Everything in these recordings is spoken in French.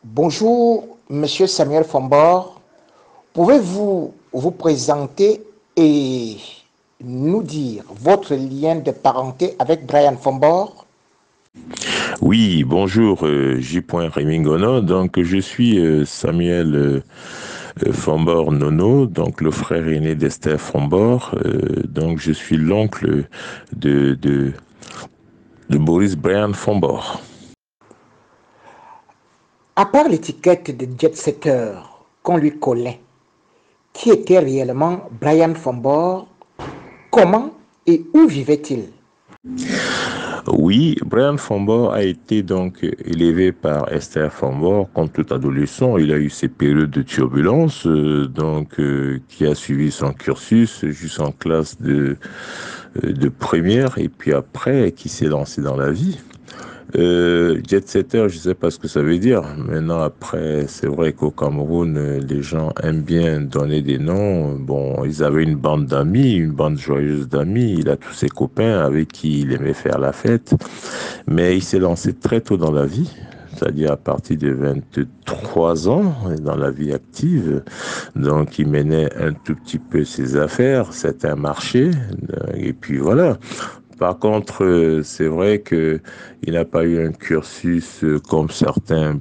Bonjour, Monsieur Samuel Fombor. Pouvez-vous vous présenter et nous dire votre lien de parenté avec Brian Fombor? Oui, bonjour, J. Rémy Gono. Donc, je suis Samuel Fombor Nono, donc le frère aîné d'Esther Fombor. Donc, je suis l'oncle de, de, de Boris Brian Fombor. À part l'étiquette de jet-setter qu'on lui collait, qui était réellement Brian Fombor? Comment et où vivait-il? Oui, Brian Fombor a été donc élevé par Esther Fombor. Comme tout adolescent, il a eu ses périodes de turbulence, qui a suivi son cursus jusqu'en classe de première et puis après qui s'est lancé dans la vie. Jet setter, je sais pas ce que ça veut dire. Maintenant, après, c'est vrai qu'au Cameroun, les gens aiment bien donner des noms. Bon, ils avaient une bande d'amis, une bande joyeuse d'amis. Il a tous ses copains avec qui il aimait faire la fête. Mais il s'est lancé très tôt dans la vie, c'est-à-dire à partir de 23 ans dans la vie active. Donc, il menait un tout petit peu ses affaires, c'était un marché, et puis voilà. Par contre, c'est vrai que il n'a pas eu un cursus comme certains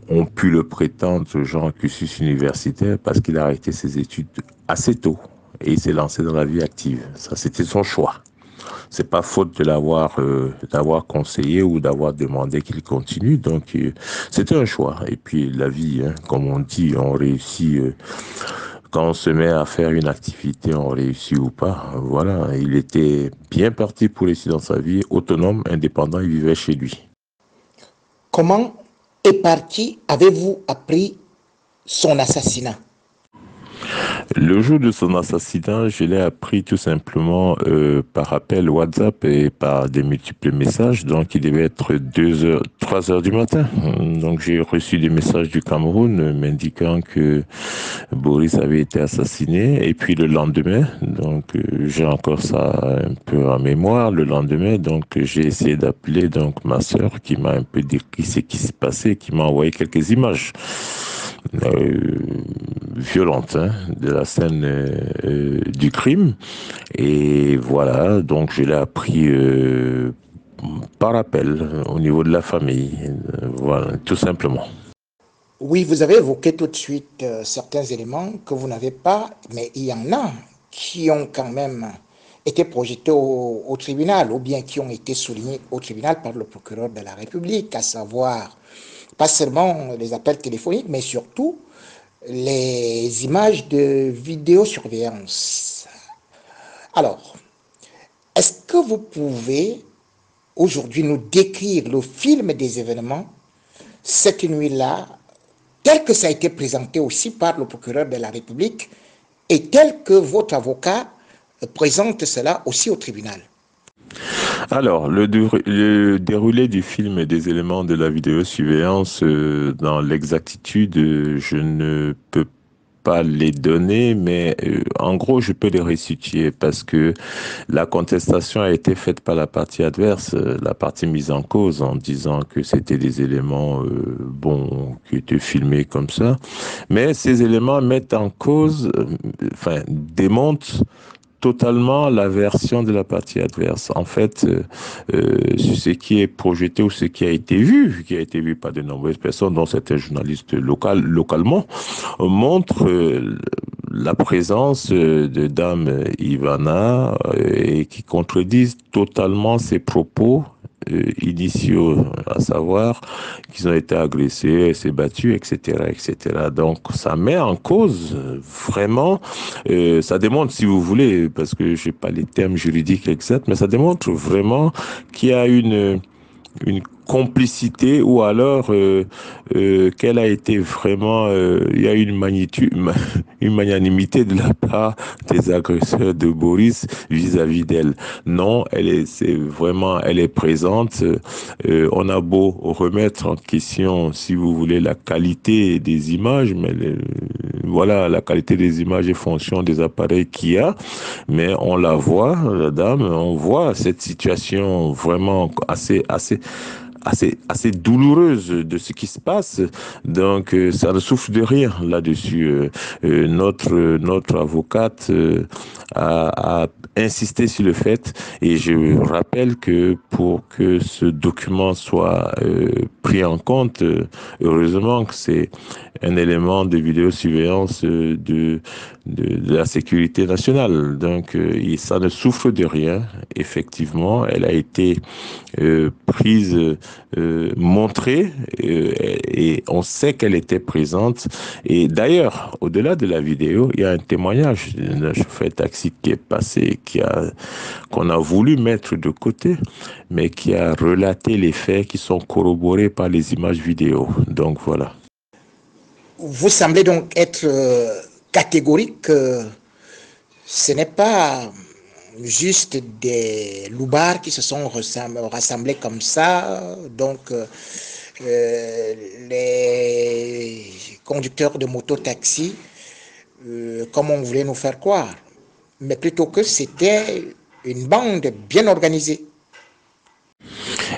ont pu le prétendre, genre un cursus universitaire, parce qu'il a arrêté ses études assez tôt et il s'est lancé dans la vie active. Ça, c'était son choix. C'est pas faute de d'avoir conseillé ou d'avoir demandé qu'il continue. Donc, c'était un choix. Et puis, la vie, hein, comme on dit, on réussit. Quand on se met à faire une activité, on réussit ou pas. Voilà, il était bien parti pour réussir dans sa vie, autonome, indépendant, il vivait chez lui. Comment et par qui avez-vous appris son assassinat? Le jour de son assassinat, je l'ai appris tout simplement par appel WhatsApp et par des multiples messages. Donc, il devait être 2 heures, 3 heures du matin. Donc, j'ai reçu des messages du Cameroun m'indiquant que Boris avait été assassiné. Et puis, le lendemain, donc, j'ai encore ça un peu en mémoire. Le lendemain, donc, j'ai essayé d'appeler donc ma sœur qui m'a un peu décrit ce qui s'est passé, qui m'a envoyé quelques images euh, violente, hein, de la scène du crime. Et voilà, donc je l'ai appris par appel au niveau de la famille. Voilà, tout simplement. Oui, vous avez évoqué tout de suite certains éléments que vous n'avez pas, mais il y en a qui ont quand même été projetés au tribunal ou bien qui ont été soulignés au tribunal par le procureur de la République, à savoir pas seulement les appels téléphoniques, mais surtout les images de vidéosurveillance. Alors, est-ce que vous pouvez aujourd'hui nous décrire le film des événements cette nuit-là, tel que ça a été présenté aussi par le procureur de la République et tel que votre avocat présente cela aussi au tribunal? Alors, le déroulé du film et des éléments de la vidéosurveillance, dans l'exactitude, je ne peux pas les donner, mais en gros, je peux les restituer parce que la contestation a été faite par la partie adverse, la partie mise en cause, en disant que c'était des éléments, bons, qui étaient filmés comme ça. Mais ces éléments mettent en cause, enfin, démontent totalement la version de la partie adverse. En fait, ce qui est projeté ou ce qui a été vu par de nombreuses personnes, dont certains journalistes localement, montre la présence de Dame Ivana et qui contredisent totalement ses propos initiaux, à savoir qu'ils ont été agressés, elle s'est battue, etc., etc. Donc, ça met en cause vraiment, ça démontre, si vous voulez, parce que je n'ai pas les termes juridiques exacts, mais ça démontre vraiment qu'il y a une complicité ou alors qu'elle a été vraiment, il y a une magnitude, une magnanimité de la part des agresseurs de Boris vis-à-vis d'elle. Non, c'est vraiment, elle est présente. On a beau remettre en question, si vous voulez, la qualité des images, mais voilà, la qualité des images est fonction des appareils qu'il y a, mais on la voit, la dame, on voit cette situation vraiment assez assez douloureuse de ce qui se passe. Donc, ça ne souffre de rien là-dessus. Notre avocate a insisté sur le fait, et je rappelle que pour que ce document soit pris en compte, heureusement que c'est un élément de vidéosurveillance de la sécurité nationale. Donc, ça ne souffre de rien. Effectivement, elle a été prise, montrée, et on sait qu'elle était présente. Et d'ailleurs, au-delà de la vidéo, il y a un témoignage d'un chauffeur de taxi qui est passé, qu'on a voulu mettre de côté, mais qui a relaté les faits qui sont corroborés par les images vidéo. Donc voilà. Vous semblez donc être catégorique que ce n'est pas juste des loupards qui se sont rassemblés comme ça. Donc, les conducteurs de moto-taxi, comme on voulait nous faire croire, mais plutôt que c'était une bande bien organisée.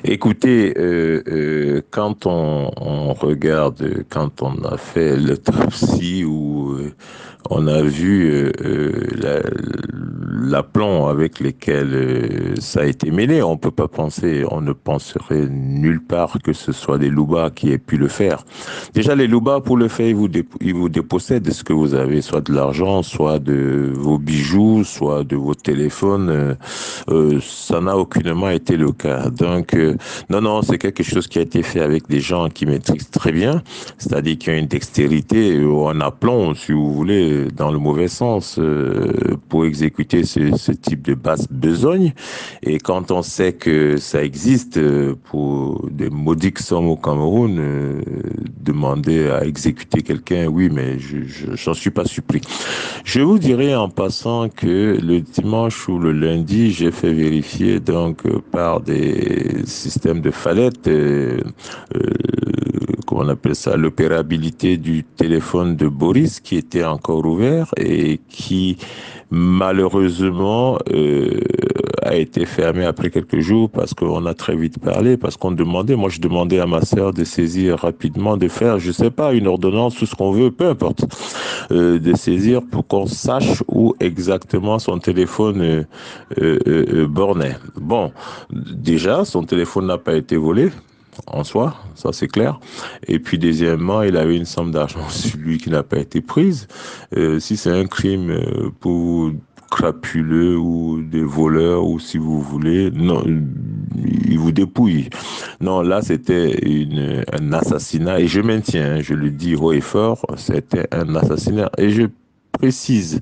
Écoutez, quand on regarde, quand on a fait l'autopsie, ou on a vu l'aplomb avec lequel ça a été mené, on peut pas penser, on ne penserait nulle part que ce soit des loupards qui aient pu le faire. Déjà, les loupards, pour le faire, ils vous dépossèdent de ce que vous avez, soit de l'argent, soit de vos bijoux, soit de vos téléphones. Ça n'a aucunement été le cas. Donc, non, non, c'est quelque chose qui a été fait avec des gens qui maîtrisent très bien, c'est-à-dire qui ont une dextérité ou un aplomb, si vous voulez, dans le mauvais sens, pour exécuter ce type de basse besogne. Et quand on sait que ça existe pour des modiques sommes au Cameroun, demander à exécuter quelqu'un, oui, mais j'en suis pas surpris. Je vous dirais en passant que le dimanche ou le lundi, j'ai fait vérifier donc par des systèmes de Fallet, comment on appelle ça, l'opérabilité du téléphone de Boris qui était encore ouvert et qui malheureusement a été fermé après quelques jours parce qu'on a très vite parlé, parce qu'on demandait, moi je demandais à ma sœur de saisir rapidement, de faire, je sais pas, une ordonnance, tout ce qu'on veut, peu importe, de saisir pour qu'on sache où exactement son téléphone bornait. Bon, déjà, son téléphone n'a pas été volé en soi, ça c'est clair. Et puis deuxièmement, il avait une somme d'argent sur lui qui n'a pas été prise. Si c'est un crime pour crapuleux ou des voleurs, ou si vous voulez, non, il vous dépouille. Non, là c'était un assassinat, et je maintiens, je le dis haut et fort, c'était un assassinat. Et je précise,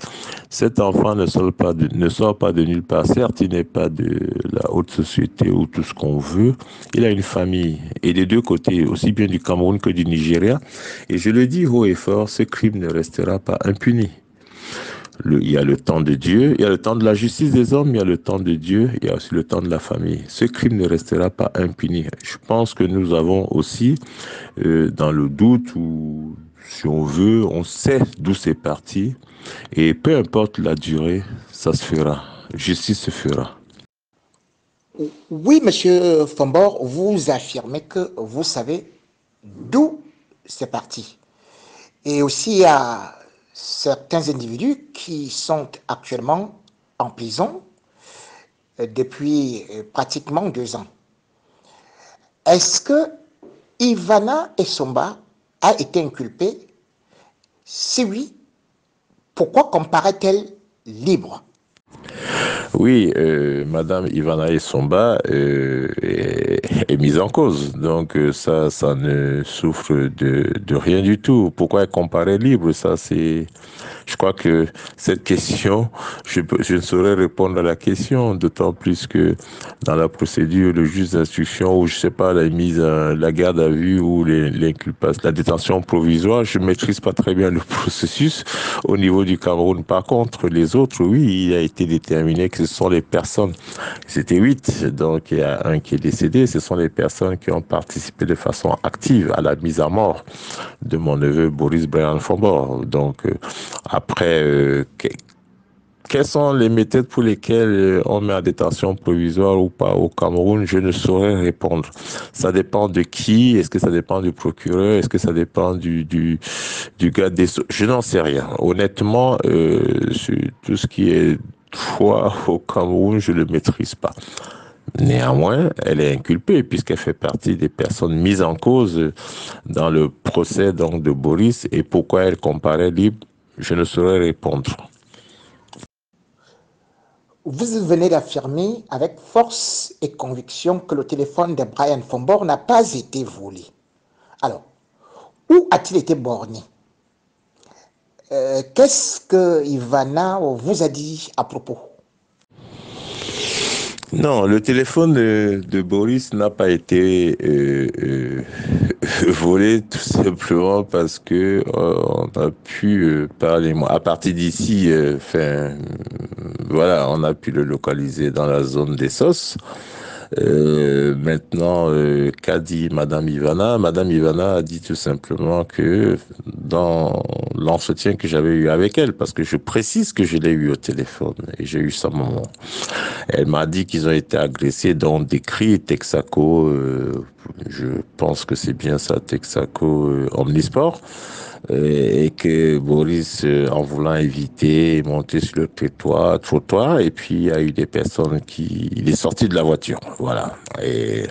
cet enfant ne sort pas de nulle part. Certes, il n'est pas de la haute société ou tout ce qu'on veut. Il a une famille, et des deux côtés, aussi bien du Cameroun que du Nigeria. Et je le dis haut et fort, ce crime ne restera pas impuni. Il y a le temps de Dieu, il y a le temps de la justice des hommes, il y a le temps de Dieu, il y a aussi le temps de la famille. Ce crime ne restera pas impuni. Je pense que nous avons aussi, dans le doute, ou si on veut, on sait d'où c'est parti, et peu importe la durée, ça se fera. Justice se fera. Oui, monsieur Fombor, vous affirmez que vous savez d'où c'est parti. Et aussi, il y a certains individus qui sont actuellement en prison depuis pratiquement 2 ans. Est-ce que Ivana Essomba a été inculpée? Si oui, pourquoi comparaît-elle libre? Oui, Madame Ivana Essomba est mise en cause. Donc ça ne souffre de rien du tout. Pourquoi elle comparaît libre? Ça, c'est... Je crois que cette question, je ne saurais répondre à la question, d'autant plus que dans la procédure, le juge d'instruction, ou je sais pas, la garde à vue ou l'inculpation, la détention provisoire, je maîtrise pas très bien le processus au niveau du Cameroun. Par contre, les autres, oui, il a été déterminé que ce sont les personnes, c'était 8, donc il y a un qui est décédé, ce sont les personnes qui ont participé de façon active à la mise à mort de mon neveu Boris Brian Fombor. Donc, après quelles sont les méthodes pour lesquelles on met en détention provisoire ou pas au Cameroun? Je ne saurais répondre. Ça dépend de qui? Est-ce que ça dépend du procureur? Est-ce que ça dépend du garde des Sceaux? Je n'en sais rien. Honnêtement, sur tout ce qui est foi au Cameroun, je ne le maîtrise pas. Néanmoins, elle est inculpée puisqu'elle fait partie des personnes mises en cause dans le procès donc de Boris. Et pourquoi elle comparaît libre? Je ne saurais répondre. Vous venez d'affirmer avec force et conviction que le téléphone de Brian Fombor n'a pas été volé. Alors, où a-t-il été borné? Qu'est-ce que Ivana vous a dit à propos? Non, le téléphone de Boris n'a pas été volé tout simplement parce que on a pu parler. À partir d'ici, voilà, on a pu le localiser dans la zone des SOS. Maintenant, qu'a dit Madame Ivana? Madame Ivana a dit tout simplement que dans l'entretien que j'avais eu avec elle, parce que je précise que je l'ai eu au téléphone et j'ai eu sa maman. Elle m'a dit qu'ils ont été agressés dans des cris Texaco, je pense que c'est bien ça, Texaco Omnisport. Et que Boris, en voulant éviter, est monté sur le trottoir, et puis il y a eu des personnes il est sorti de la voiture, voilà. Et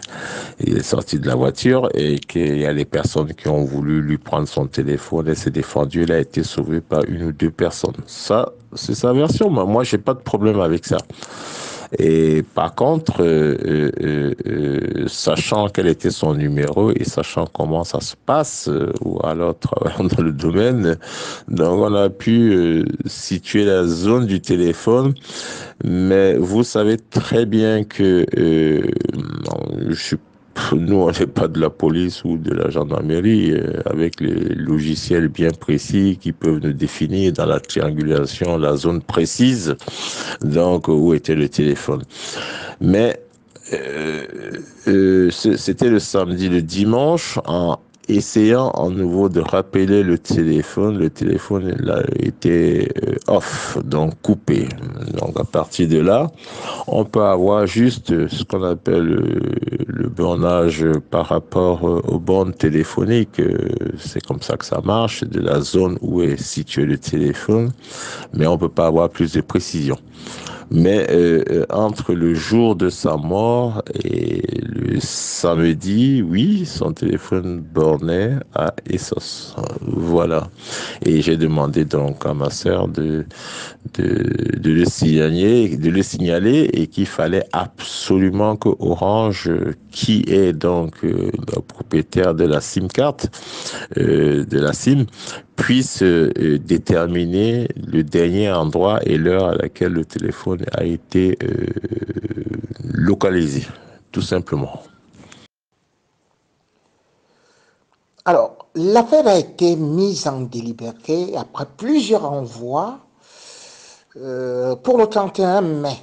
il est sorti de la voiture et qu'il y a des personnes qui ont voulu lui prendre son téléphone et s'est défendu. Il a été sauvé par une ou deux personnes. Ça, c'est sa version. Moi, j'ai pas de problème avec ça. Et par contre, sachant quel était son numéro et sachant comment ça se passe, ou alors travaillant dans le domaine, donc on a pu situer la zone du téléphone. Mais vous savez très bien que je suis nous, on n'est pas de la police ou de la gendarmerie avec les logiciels bien précis qui peuvent nous définir dans la triangulation la zone précise, donc où était le téléphone. Mais c'était le samedi, le dimanche, en essayant à nouveau de rappeler le téléphone là, était off, donc coupé. Donc à partir de là, on peut avoir juste ce qu'on appelle le bornage par rapport aux bornes téléphoniques. C'est comme ça que ça marche, de la zone où est situé le téléphone, mais on peut pas avoir plus de précision. Mais entre le jour de sa mort et le samedi, oui, son téléphone bornait à Essos. Voilà. Et j'ai demandé donc à ma sœur de le signaler et qu'il fallait absolument que Orange, qui est donc le propriétaire de la SIM carte, de la SIM, puisse déterminer le dernier endroit et l'heure à laquelle le téléphone a été localisé, tout simplement. Alors, l'affaire a été mise en délibéré après plusieurs renvois pour le 31 mai.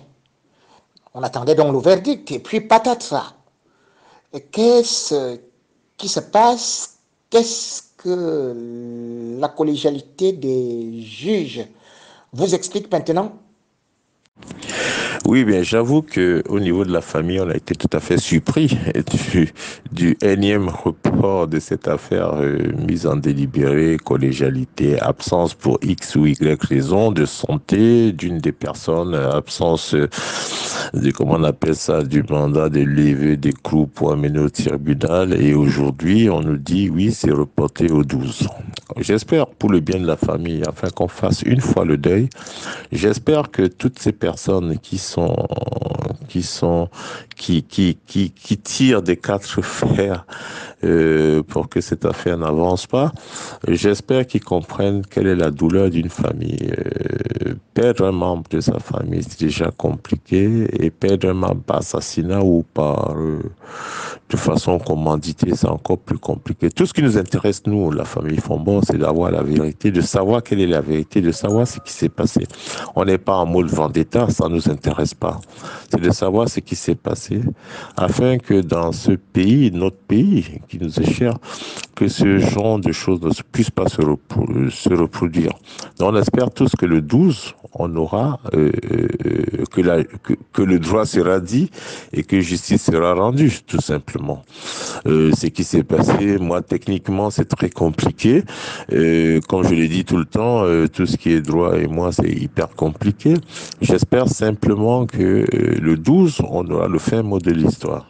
On attendait donc le verdict et puis patatras. Qu'est-ce qui se passe? Qu'est-ce que la collégialité des juges vous explique maintenant? Oui, bien, j'avoue que au niveau de la famille, on a été tout à fait surpris du énième report de cette affaire mise en délibéré, collégialité, absence pour X ou Y raison de santé d'une des personnes, absence de, comment on appelle ça, du mandat de lever des clous pour amener au tribunal. Et aujourd'hui, on nous dit, oui, c'est reporté au 12. J'espère pour le bien de la famille, afin qu'on fasse une fois le deuil. J'espère que toutes ces personnes qui tirent des quatre fers pour que cette affaire n'avance pas, j'espère qu'ils comprennent quelle est la douleur d'une famille. Perdre un membre de sa famille, c'est déjà compliqué, et perdre un membre par assassinat ou par de façon commanditée, c'est encore plus compliqué. Tout ce qui nous intéresse, nous, la famille Fombon, c'est d'avoir la vérité, de savoir quelle est la vérité, de savoir ce qui s'est passé. On n'est pas en mode vendetta, ça ne nous intéresse pas. C'est de savoir ce qui s'est passé afin que dans ce pays, notre pays qui nous est cher, que ce genre de choses ne puisse pas se reproduire. Donc, on espère tous que le 12, on aura, que le droit sera dit et que justice sera rendue, tout simplement. Ce qui s'est passé, moi, techniquement, c'est très compliqué. Comme je l'ai dit tout le temps, tout ce qui est droit et moi, c'est hyper compliqué. J'espère simplement que le 12, on aura le fin mot de l'histoire.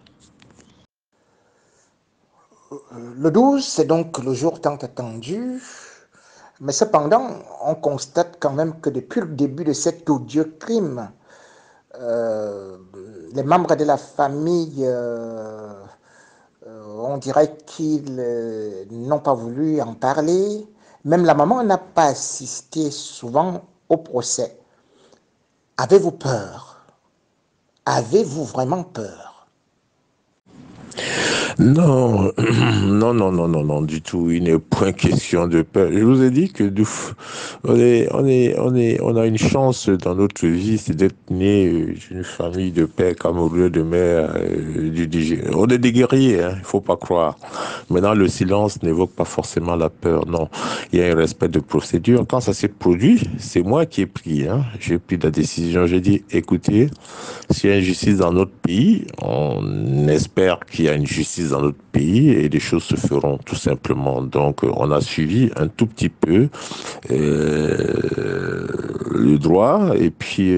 Le 12, c'est donc le jour tant attendu, mais cependant, on constate quand même que depuis le début de cet odieux crime, euh, les membres de la famille, on dirait qu'ils n'ont pas voulu en parler. Même la maman n'a pas assisté souvent au procès. Avez-vous peur? Avez-vous vraiment peur? Non, non, non, non, non, non, du tout. Il n'est point question de peur. Je vous ai dit que on a une chance dans notre vie, c'est d'être né d'une famille de père camerounais, de mère, on est des guerriers, hein, il faut pas croire. Maintenant, le silence n'évoque pas forcément la peur, non. Il y a un respect de procédure. Quand ça s'est produit, c'est moi qui ai pris, hein. J'ai pris la décision. J'ai dit, écoutez, s'il y a une justice dans notre pays, on espère qu'il y a une justice dans notre pays et les choses se feront tout simplement. Donc, on a suivi un tout petit peu le droit et puis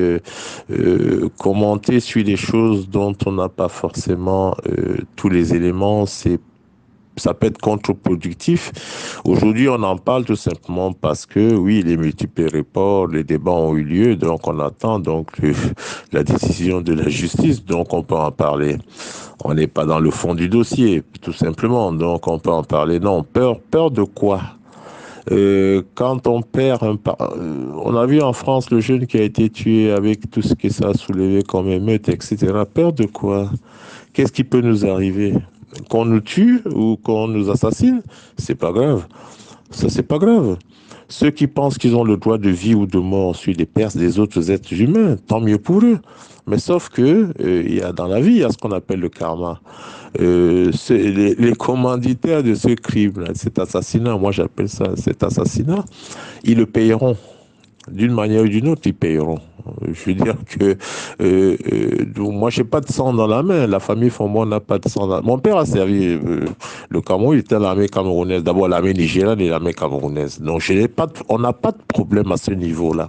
commenter sur des choses dont on n'a pas forcément tous les éléments, ça peut être contre-productif. Aujourd'hui, on en parle tout simplement parce que, oui, les multiples reports, les débats ont eu lieu, donc on attend la décision de la justice, donc on peut en parler. On n'est pas dans le fond du dossier, tout simplement, donc on peut en parler. Non, peur de quoi? Quand on perd on a vu en France le jeune qui a été tué avec tout ce que ça a soulevé comme émeute, etc. Peur de quoi? Qu'est-ce qui peut nous arriver? Qu'on nous tue ou qu'on nous assassine? C'est pas grave. Ça, c'est pas grave. Ceux qui pensent qu'ils ont le droit de vie ou de mort sur les pertes des autres êtres humains, tant mieux pour eux. Mais sauf que il y a dans la vie, il y a ce qu'on appelle le karma. Les commanditaires de ce crime, là, cet assassinat, moi j'appelle ça cet assassinat, ils le payeront. D'une manière ou d'une autre, ils payeront. Je veux dire que moi, j'ai pas de sang dans la main. La famille Fombo n'a pas de sang dans la main. Mon père a servi le Cameroun, il était à l'armée camerounaise. D'abord l'armée nigériane et l'armée camerounaise. Donc, on n'a pas de problème à ce niveau-là.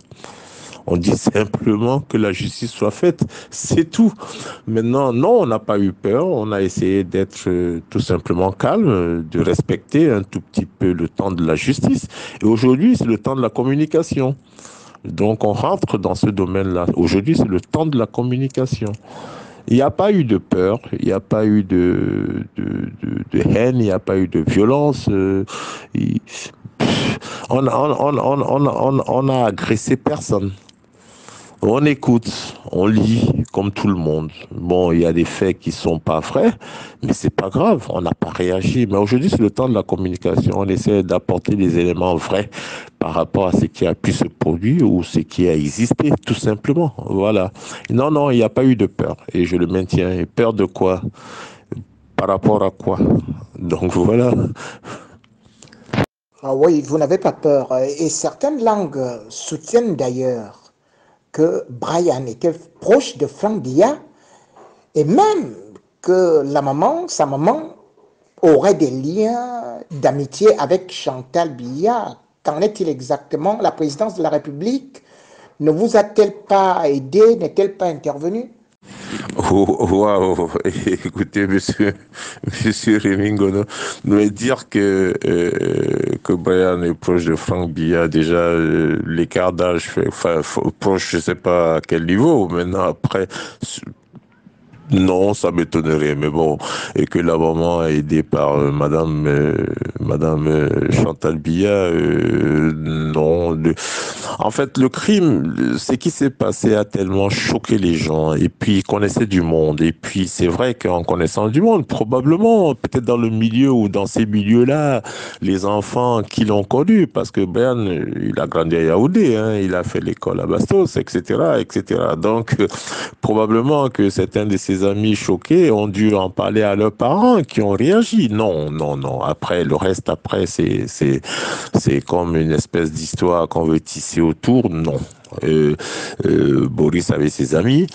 On dit simplement que la justice soit faite, c'est tout. Maintenant, non, on n'a pas eu peur, on a essayé d'être tout simplement calme, de respecter un tout petit peu le temps de la justice. Et aujourd'hui, c'est le temps de la communication. Donc, on rentre dans ce domaine-là. Aujourd'hui, c'est le temps de la communication. Il n'y a pas eu de peur, il n'y a pas eu de haine, il n'y a pas eu de violence. On a agressé personne. On écoute, on lit, comme tout le monde. Bon, il y a des faits qui sont pas vrais, mais c'est pas grave, on n'a pas réagi. Mais aujourd'hui, c'est le temps de la communication. On essaie d'apporter des éléments vrais par rapport à ce qui a pu se produire ou ce qui a existé, tout simplement. Voilà. Non, non, il n'y a pas eu de peur. Et je le maintiens. Et peur de quoi? Par rapport à quoi? Donc voilà. Ah oui, vous n'avez pas peur. Et certaines langues soutiennent d'ailleurs que Brian était proche de Frank Dia et même que sa maman, aurait des liens d'amitié avec Chantal Biya. Qu'en est-il exactement? La présidence de la République ne vous a-t-elle pas aidé? N'est-elle pas intervenue? Oh, waouh, écoutez, monsieur Rémy Ngono, me dire que Brian est proche de Franck Biya, déjà, l'écart d'âge fait, enfin, proche, je sais pas à quel niveau, maintenant, après, non, ça m'étonnerait, mais bon, et que la maman est aidée par Madame Chantal Biya, non. En fait, le crime, ce qui s'est passé a tellement choqué les gens, et puis ils connaissaient du monde, et puis c'est vrai qu'en connaissant du monde, probablement, peut-être dans le milieu ou dans ces milieux-là, les enfants qui l'ont connu, parce que Brian, il a grandi à Yaoundé, hein, il a fait l'école à Bastos, etc., etc. Donc, probablement que c'est un de ces ses amis choqués ont dû en parler à leurs parents qui ont réagi. Non, non, non. Après, le reste, après, c'est comme une espèce d'histoire qu'on veut tisser autour. Non. Euh, Boris avait ses amis,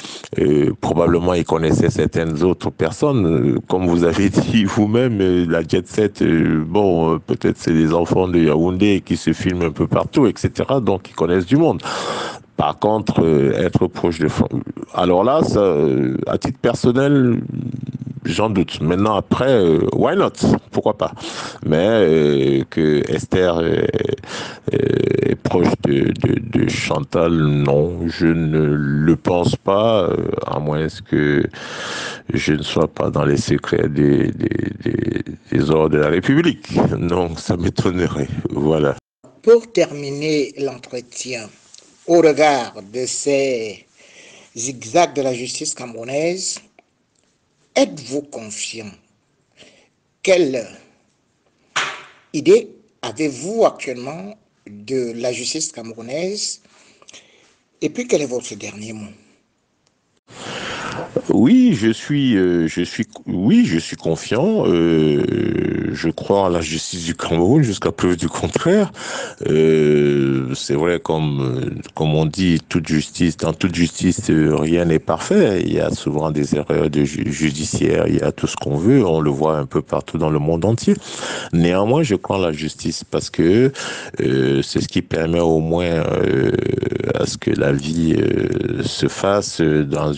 probablement il connaissait certaines autres personnes. Comme vous avez dit vous-même, la jet set, bon, peut-être c'est des enfants de Yaoundé qui se filment un peu partout, etc. Donc ils connaissent du monde. Par contre, être proche de... Alors là, ça, à titre personnel, j'en doute. Maintenant, après, why not? Pourquoi pas? Mais que Esther est proche de Chantal, non, je ne le pense pas, à moins que je ne sois pas dans les secrets des ordres de la République. Non, ça m'étonnerait. Voilà. Pour terminer l'entretien, au regard de ces zigzags de la justice camerounaise, êtes-vous confiant? Quelle idée avez-vous actuellement de la justice camerounaise? Et puis, quel est votre dernier mot? Oui, oui, je suis confiant. Je crois en la justice du Cameroun jusqu'à preuve du contraire. C'est vrai, comme on dit, dans toute justice, rien n'est parfait. Il y a souvent des erreurs judiciaires, il y a tout ce qu'on veut. On le voit un peu partout dans le monde entier. Néanmoins, je crois en la justice parce que c'est ce qui permet au moins à ce que la vie se fasse dans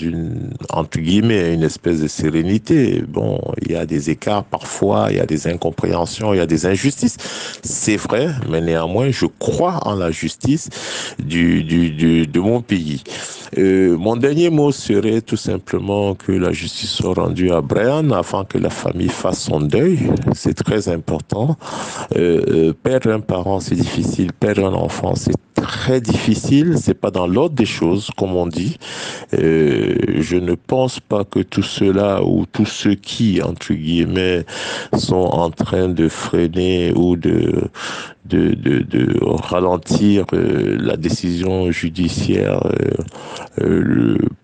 entre guillemets, une espèce de sérénité. Bon, il y a des écarts parfois, il y a des incompréhensions, il y a des injustices. C'est vrai, mais néanmoins, je crois en la justice de mon pays. Mon dernier mot serait tout simplement que la justice soit rendue à Brian afin que la famille fasse son deuil. C'est très important. Perdre un parent, c'est difficile. Perdre un enfant, c'est très difficile. C'est pas dans l'ordre des choses, comme on dit. Je ne pense pas que tout cela ou tous ceux qui, entre guillemets, sont en train de freiner ou de ralentir la décision judiciaire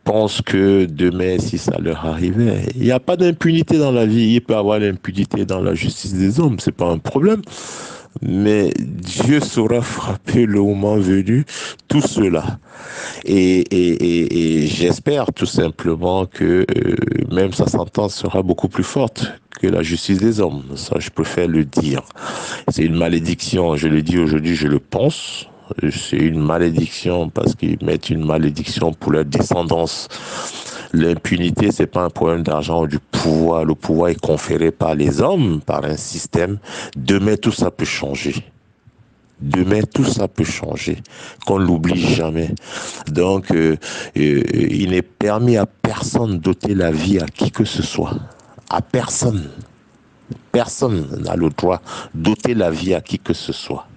pensent que demain, si ça leur arrivait, il n'y a pas d'impunité dans la vie. Il peut y avoir l'impunité dans la justice des hommes, c'est pas un problème. Mais Dieu saura frapper le moment venu tout cela. Et j'espère tout simplement que même sa sentence sera beaucoup plus forte que la justice des hommes. Ça, je préfère le dire. C'est une malédiction, je le dis aujourd'hui, je le pense. C'est une malédiction parce qu'ils mettent une malédiction pour leur descendance. L'impunité, c'est pas un problème d'argent ou du pouvoir. Le pouvoir est conféré par les hommes, par un système. Demain, tout ça peut changer. Demain, tout ça peut changer, qu'on l'oublie jamais. Donc, il n'est permis à personne d'ôter la vie à qui que ce soit. À personne. Personne n'a le droit d'ôter la vie à qui que ce soit.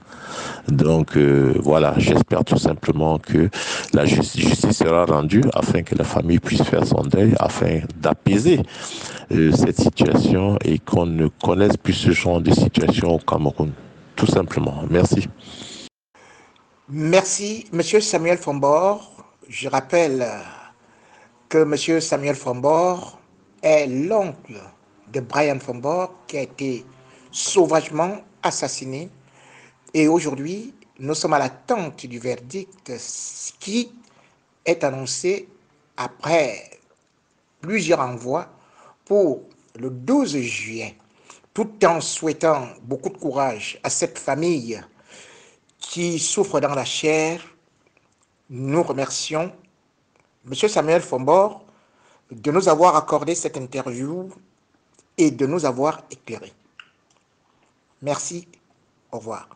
Donc voilà, j'espère tout simplement que la justice sera rendue afin que la famille puisse faire son deuil, afin d'apaiser cette situation et qu'on ne connaisse plus ce genre de situation au Cameroun. Tout simplement. Merci. Merci, Monsieur Samuel Fombor. Je rappelle que Monsieur Samuel Fombor est l'oncle de Brian Fombor qui a été sauvagement assassiné. Et aujourd'hui, nous sommes à l'attente du verdict qui est annoncé après plusieurs envois pour le 12 juillet, tout en souhaitant beaucoup de courage à cette famille qui souffre dans la chair. Nous remercions M. Samuel Fombor de nous avoir accordé cette interview et de nous avoir éclairés. Merci, au revoir.